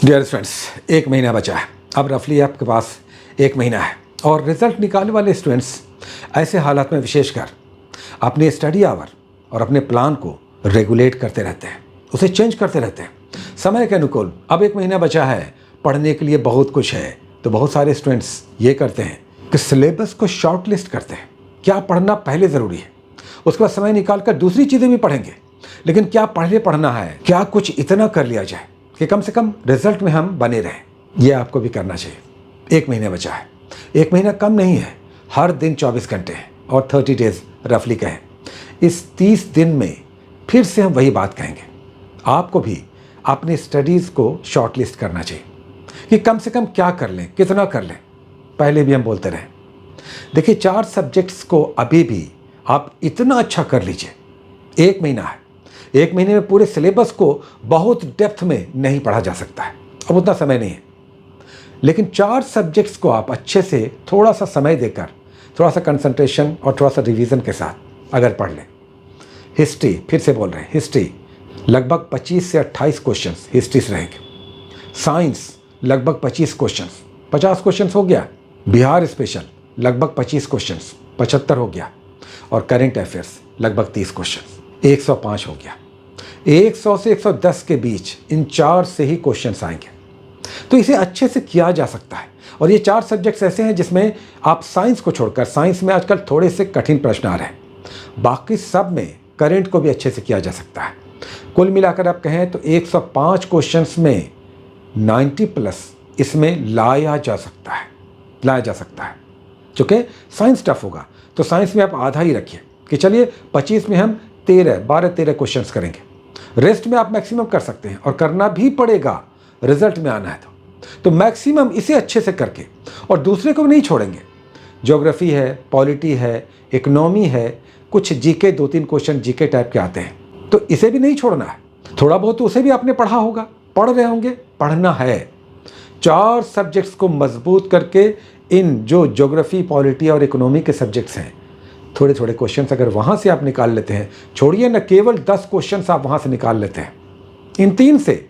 Dear friends, एक महीना बचा है। अब रफली आपके पास एक महीना है और रिजल्ट निकालने वाले स्टूडेंट्स ऐसे हालात में विशेषकर अपने स्टडी आवर और अपने प्लान को रेगुलेट करते रहते हैं, उसे चेंज करते रहते हैं समय के अनुकूल। अब एक महीना बचा है, पढ़ने के लिए बहुत कुछ है, तो बहुत सारे स्टूडेंट्स ये करते हैं कि सिलेबस को शॉर्ट लिस्ट करते हैं। क्या पढ़ना पहले ज़रूरी है, उसके बाद समय निकाल कर दूसरी चीज़ें भी पढ़ेंगे, लेकिन क्या पहले पढ़ना है, क्या कुछ इतना कर लिया जाए कि कम से कम रिजल्ट में हम बने रहें। यह आपको भी करना चाहिए। एक महीना बचा है, एक महीना कम नहीं है, हर दिन 24 घंटे हैं और 30 डेज रफली कहें। इस 30 दिन में फिर से हम वही बात कहेंगे, आपको भी अपनी स्टडीज़ को शॉर्ट लिस्ट करना चाहिए कि कम से कम क्या कर लें, कितना कर लें। पहले भी हम बोलते रहे, देखिए 4 सब्जेक्ट्स को अभी भी आप इतना अच्छा कर लीजिए। एक महीना है, एक महीने में पूरे सिलेबस को बहुत डेप्थ में नहीं पढ़ा जा सकता है, अब उतना समय नहीं है, लेकिन 4 सब्जेक्ट्स को आप अच्छे से थोड़ा सा समय देकर, थोड़ा सा कंसंट्रेशन और थोड़ा सा रिवीजन के साथ अगर पढ़ लें। हिस्ट्री, फिर से बोल रहे हैं, हिस्ट्री लगभग 25 से 28 क्वेश्चंस हिस्ट्री से रहेंगे। साइंस लगभग 25 क्वेश्चंस, 50 क्वेश्चंस हो गया। बिहार स्पेशल लगभग 25 क्वेश्चंस, 75 हो गया। और करेंट अफेयर्स लगभग 30 क्वेश्चंस, 105 हो गया। 100 से 110 के बीच इन 4 से ही क्वेश्चंस आएंगे, तो इसे अच्छे से किया जा सकता है। और ये 4 सब्जेक्ट्स ऐसे हैं जिसमें आप साइंस को छोड़कर, साइंस में आजकल थोड़े से कठिन प्रश्न आ रहे हैं, बाकी सब में करंट को भी अच्छे से किया जा सकता है। कुल मिलाकर आप कहें तो 105 क्वेश्चंस में 90 प्लस इसमें लाया जा सकता है। चूँकि साइंस टफ होगा तो साइंस में आप आधा ही रखिए कि चलिए 25 में हम 12-13 क्वेश्चंस करेंगे, रेस्ट में आप मैक्सिमम कर सकते हैं और करना भी पड़ेगा, रिजल्ट में आना है तो मैक्सिमम इसे अच्छे से करके, और दूसरे को भी नहीं छोड़ेंगे। ज्योग्राफी है, पॉलिटी है, इकोनॉमी है, कुछ जीके 2-3 क्वेश्चन जीके टाइप के आते हैं, तो इसे भी नहीं छोड़ना है। थोड़ा बहुत तो उसे भी आपने पढ़ा होगा, पढ़ रहे होंगे, पढ़ना है। 4 सब्जेक्ट्स को मजबूत करके इन जो ज्योग्राफी, पॉलिटी और इकोनॉमी के सब्जेक्ट्स हैं, थोड़े थोड़े क्वेश्चंस अगर वहाँ से आप निकाल लेते हैं, छोड़िए न केवल 10 क्वेश्चंस आप वहाँ से निकाल लेते हैं, इन 3 से,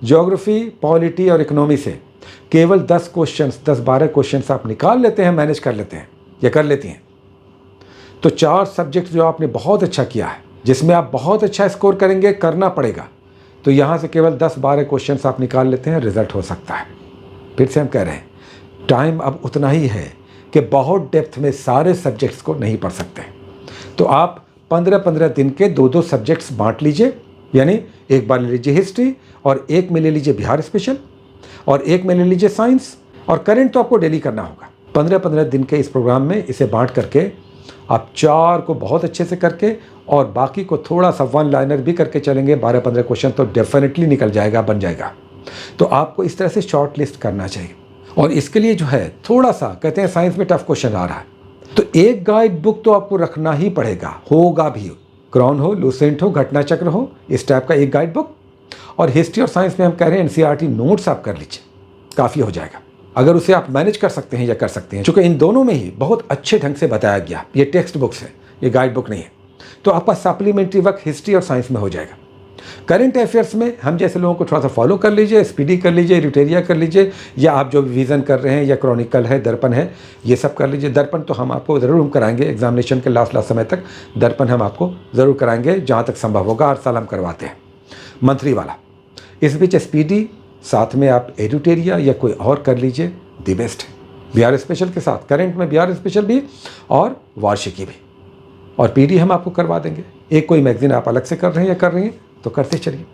ज्योग्राफी, पॉलिटी और इकोनॉमी से केवल 10 क्वेश्चंस, 10-12 क्वेश्चंस आप निकाल लेते हैं, मैनेज कर लेते हैं या कर लेती हैं, तो 4 सब्जेक्ट जो आपने बहुत अच्छा किया है, जिसमें आप बहुत अच्छा स्कोर करेंगे, करना पड़ेगा, तो यहाँ से केवल 10-12 क्वेश्चंस आप निकाल लेते हैं, रिजल्ट हो सकता है। फिर से हम कह रहे हैं, टाइम अब उतना ही है कि बहुत डेप्थ में सारे सब्जेक्ट्स को नहीं पढ़ सकते, तो आप 15-15 दिन के 2-2 सब्जेक्ट्स बांट लीजिए। यानी एक बार ले लीजिए हिस्ट्री और एक में ले लीजिए बिहार स्पेशल और एक में ले लीजिए साइंस, और करंट तो आपको डेली करना होगा। 15-15 दिन के इस प्रोग्राम में इसे बांट करके आप 4 को बहुत अच्छे से करके और बाकी को थोड़ा सा 1 लाइनर भी करके चलेंगे, 12-15 क्वेश्चन तो डेफिनेटली निकल जाएगा, बन जाएगा। तो आपको इस तरह से शॉर्ट लिस्ट करना चाहिए। और इसके लिए जो है थोड़ा सा, कहते हैं साइंस में टफ क्वेश्चन आ रहा है, तो एक गाइड बुक तो आपको रखना ही पड़ेगा, होगा भी। क्रॉन हो, लूसेंट हो, घटना चक्र हो, इस टाइप का एक गाइड बुक। और हिस्ट्री और साइंस में हम कह रहे हैं एनसीईआरटी नोट्स आप कर लीजिए, काफ़ी हो जाएगा अगर उसे आप मैनेज कर सकते हैं या कर सकते हैं, चूँकि इन दोनों में ही बहुत अच्छे ढंग से बताया गया। ये टेक्स्ट बुक्स है, ये गाइड बुक नहीं है, तो आपका सप्लीमेंट्री वर्क हिस्ट्री और साइंस में हो जाएगा। करंट अफेयर्स में हम जैसे लोगों को थोड़ा सा फॉलो कर लीजिए, स्पीडी कर लीजिए, एडिटोरिया कर लीजिए, या आप जो विजन कर रहे हैं या क्रॉनिकल है, दर्पण है, ये सब कर लीजिए। दर्पण तो हम आपको ज़रूर कराएंगे एग्जामिनेशन के लास्ट समय तक, दर्पण हम आपको ज़रूर कराएंगे जहाँ तक संभव होगा, हर साल हम करवाते हैं मंथली वाला। इस बीच स्पीडी साथ में आप एडिटोरिया या कोई और कर लीजिए, दी बेस्ट है। बिहार स्पेशल के साथ करंट में बिहार स्पेशल भी और वार्षिकी भी, और पीडी हम आपको करवा देंगे। एक कोई मैगजीन आप अलग से कर रहे हैं या कर रही हैं तो करते चलिए।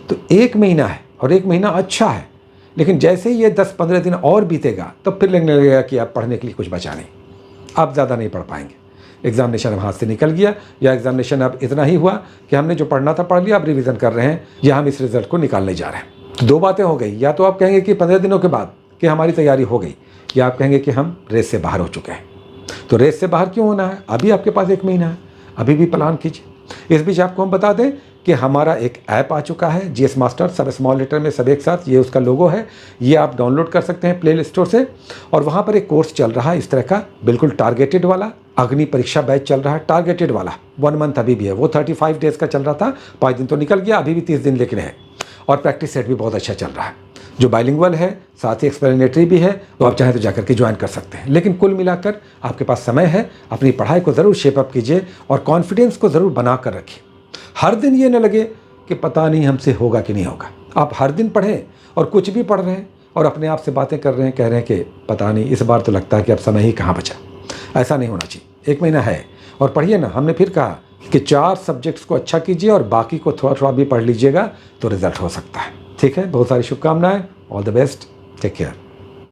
तो एक महीना है और एक महीना अच्छा है, लेकिन जैसे ही ये 10-15 दिन और बीतेगा तब फिर लगने लगेगा कि आप पढ़ने के लिए कुछ बचा नहीं, आप ज़्यादा नहीं पढ़ पाएंगे। एग्जामिनेशन अब हाथ से निकल गया, या एग्जामिनेशन अब इतना ही हुआ कि हमने जो पढ़ना था पढ़ लिया, अब रिवीजन कर रहे हैं, या हम इस रिजल्ट को निकालने जा रहे हैं। तो 2 बातें हो गई, या तो आप कहेंगे कि 15 दिनों के बाद कि हमारी तैयारी हो गई, या आप कहेंगे कि हम रेस से बाहर हो चुके हैं। तो रेस से बाहर क्यों होना है, अभी आपके पास एक महीना है, अभी भी प्लान कीजिए। इस बीच आपको हम बता दें कि हमारा एक ऐप आ चुका है, जीएस मास्टर, सब स्मॉल लेटर में सब एक साथ, ये उसका लोगो है, ये आप डाउनलोड कर सकते हैं प्ले स्टोर से। और वहाँ पर एक कोर्स चल रहा है इस तरह का, बिल्कुल टारगेटेड वाला, अग्नि परीक्षा बैच चल रहा है, टारगेटेड वाला, 1 मंथ अभी भी है। वो 35 डेज़ का चल रहा था, 5 दिन तो निकल गया, अभी भी 30 दिन लेकिन है। और प्रैक्टिस सेट भी बहुत अच्छा चल रहा है। जो बाइलिंगुअल है, साथ ही एक्सप्लेनेटरी भी है, तो आप चाहें तो जाकर के ज्वाइन कर सकते हैं। लेकिन कुल मिलाकर आपके पास समय है, अपनी पढ़ाई को ज़रूर शेप अप कीजिए और कॉन्फिडेंस को ज़रूर बना कर रखिए। हर दिन ये न लगे कि पता नहीं हमसे होगा कि नहीं होगा। आप हर दिन पढ़ें और कुछ भी पढ़ रहे हैं और अपने आप से बातें कर रहे हैं, कह रहे हैं कि पता नहीं, इस बार तो लगता है कि अब समय ही कहाँ बचा। ऐसा नहीं होना चाहिए। 1 महीना है और पढ़िए ना। हमने फिर कहा कि 4 सब्जेक्ट्स को अच्छा कीजिए और बाकी को थोड़ा थोड़ा भी पढ़ लीजिएगा तो रिजल्ट हो सकता है। ठीक है, बहुत सारी शुभकामनाएं। All the best, take care.